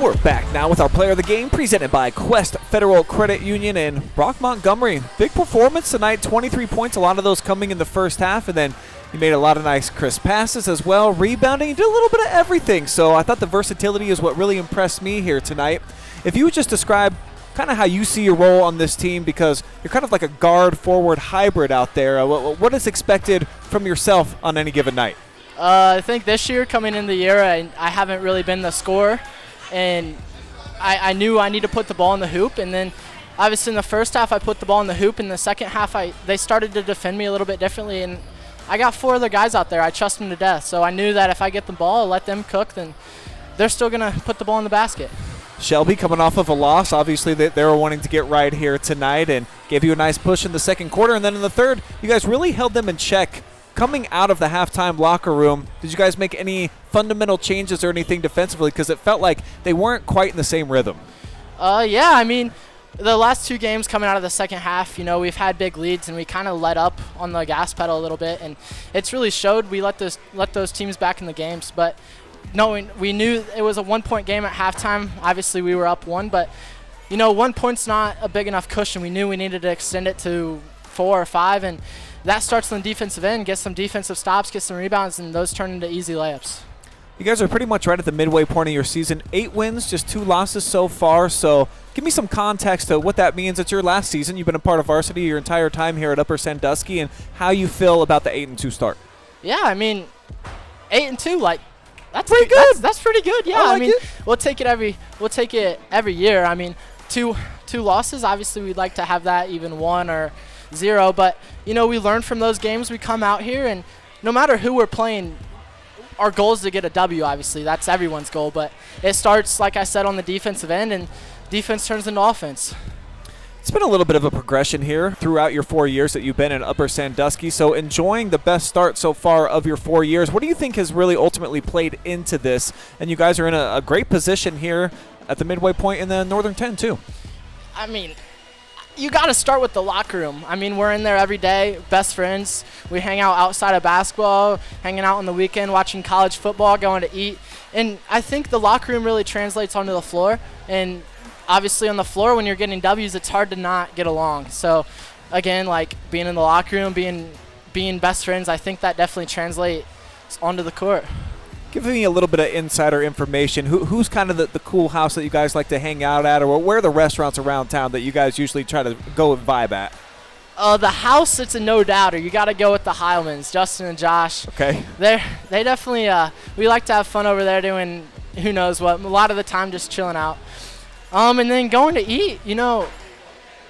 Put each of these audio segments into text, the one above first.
We're back now with our player of the game presented by Quest Federal Credit Union and Brock Montgomery. Big performance tonight, 23 points, a lot of those coming in the first half, and then you made a lot of nice crisp passes as well, rebounding, you did a little bit of everything. So I thought the versatility is what really impressed me here tonight. If you would just describe kind of how you see your role on this team, because you're kind of like a guard-forward hybrid out there, what is expected from yourself on any given night? I think this year, coming in the year, I haven't really been the scorer. And I knew I need to put the ball in the hoop, and then obviously in the first half I put the ball in the hoop. In the second half they started to defend me a little bit differently, and I got 4 other guys out there. I trust them to death, so I knew that if I get the ball, let them cook, then they're still going to put the ball in the basket. Shelby coming off of a loss, obviously they were wanting to get right here tonight and gave you a nice push in the second quarter, and then in the third you guys really held them in check. Coming out of the halftime locker room, did you guys make any fundamental changes or anything defensively? Because it felt like they weren't quite in the same rhythm. Yeah, I mean, the last 2 games coming out of the second half, we've had big leads and we kind of let up on the gas pedal a little bit, and it's really showed. We let those teams back in the games, but we knew it was a 1-point game at halftime. Obviously, we were up 1, but 1 point's not a big enough cushion. We knew we needed to extend it to 4 or 5, and that starts on the defensive end, get some defensive stops, get some rebounds, and those turn into easy layups. You guys are pretty much right at the midway point of your season. 8 wins, just 2 losses so far. So give me some context to what that means. It's your last season. You've been a part of varsity your entire time here at Upper Sandusky, and how you feel about the 8-2 start. Yeah, I mean, 8-2, that's pretty good. That's pretty good. Yeah, I mean, we'll take it every year. I mean, two losses. Obviously, we'd like to have that even 1 or 0, but we learn from those games. We come out here, and no matter who we're playing, our goal is to get a W. Obviously, that's everyone's goal, but it starts, like I said, on the defensive end, and defense turns into offense. It's been a little bit of a progression here throughout your 4 years that you've been in Upper Sandusky. So enjoying the best start so far of your 4 years. What do you think has really ultimately played into this? And you guys are in a great position here at the midway point in the Northern 10 too. I mean, you got to start with the locker room. I mean, we're in there every day, best friends. We hang out outside of basketball, hanging out on the weekend, watching college football, going to eat. And I think the locker room really translates onto the floor. And obviously on the floor, when you're getting W's, it's hard to not get along. So, again, being in the locker room, being best friends, I think that definitely translates onto the court. Give me a little bit of insider information. Who's kind of the cool house that you guys like to hang out at, or where are the restaurants around town that you guys usually try to go and vibe at? The house, it's a no-doubter. You got to go with the Heilmans, Justin and Josh. Okay. They definitely, we like to have fun over there doing who knows what. A lot of the time just chilling out. And then going to eat,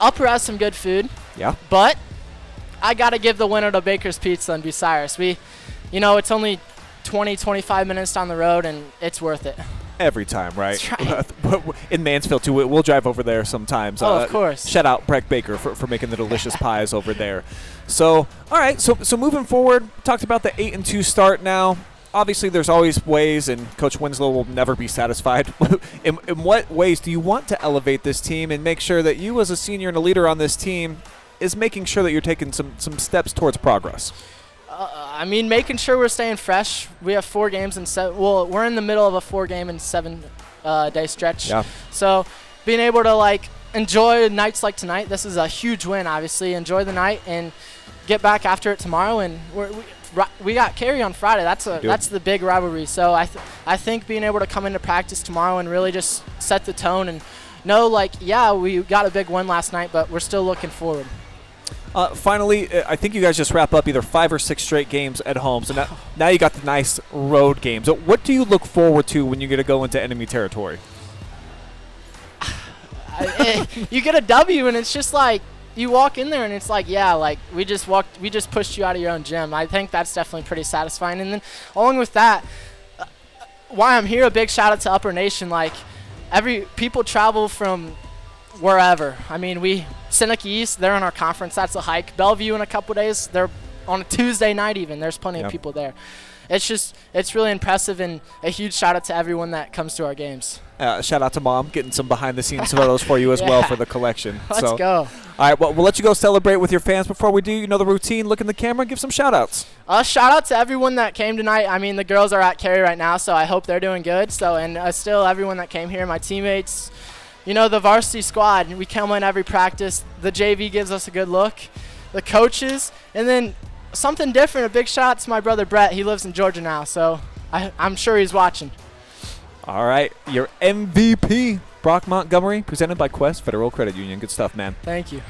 Upper has some good food. Yeah. But I got to give the winner to Baker's Pizza in Bucyrus. It's only 20-25 minutes down the road, and it's worth it. Every time, right? That's right. In Mansfield, too. We'll drive over there sometimes. Oh, of course. Shout out Breck Baker for making the delicious pies over there. So, all right, so moving forward, talked about the 8-2 start now. Obviously, there's always ways, and Coach Winslow will never be satisfied. In what ways do you want to elevate this team and make sure that you as a senior and a leader on this team is making sure that you're taking some steps towards progress? I mean, making sure we're staying fresh. We have 4 games in 7. Well, we're in the middle of a 4-game and 7-day stretch. Yeah. So being able to enjoy nights like tonight. This is a huge win, obviously. Enjoy the night and get back after it tomorrow. And we got Cary on Friday. That's the big rivalry. So I think being able to come into practice tomorrow and really just set the tone and know yeah, we got a big win last night, but we're still looking forward. Finally, I think you guys just wrap up either 5 or 6 straight games at home. So now you got the nice road games. So what do you look forward to when you get to go into enemy territory? You get a W, and it's just you walk in there, and it's we just pushed you out of your own gym. I think that's definitely pretty satisfying. And then along with that, why I'm here, a big shout out to Upper Nation. People travel from wherever. I mean, Seneca East, they're in our conference. That's a hike. Bellevue in a couple days, they're on a Tuesday night even. There's plenty of people there. It's really impressive, and a huge shout out to everyone that comes to our games. Shout out to Mom, getting some behind-the-scenes photos for you as well for the collection. Let's go. All right, well, we'll let you go celebrate with your fans. Before we do, you know the routine. Look in the camera and give some shout-outs. Shout out to everyone that came tonight. I mean, the girls are at Cary right now, so I hope they're doing good. So, and still everyone that came here, my teammates, you know, the varsity squad. We come in every practice. The JV gives us a good look. The coaches, and then something different. A big shout out to my brother Brett. He lives in Georgia now, so I'm sure he's watching. All right, your MVP, Brock Montgomery, presented by Quest Federal Credit Union. Good stuff, man. Thank you.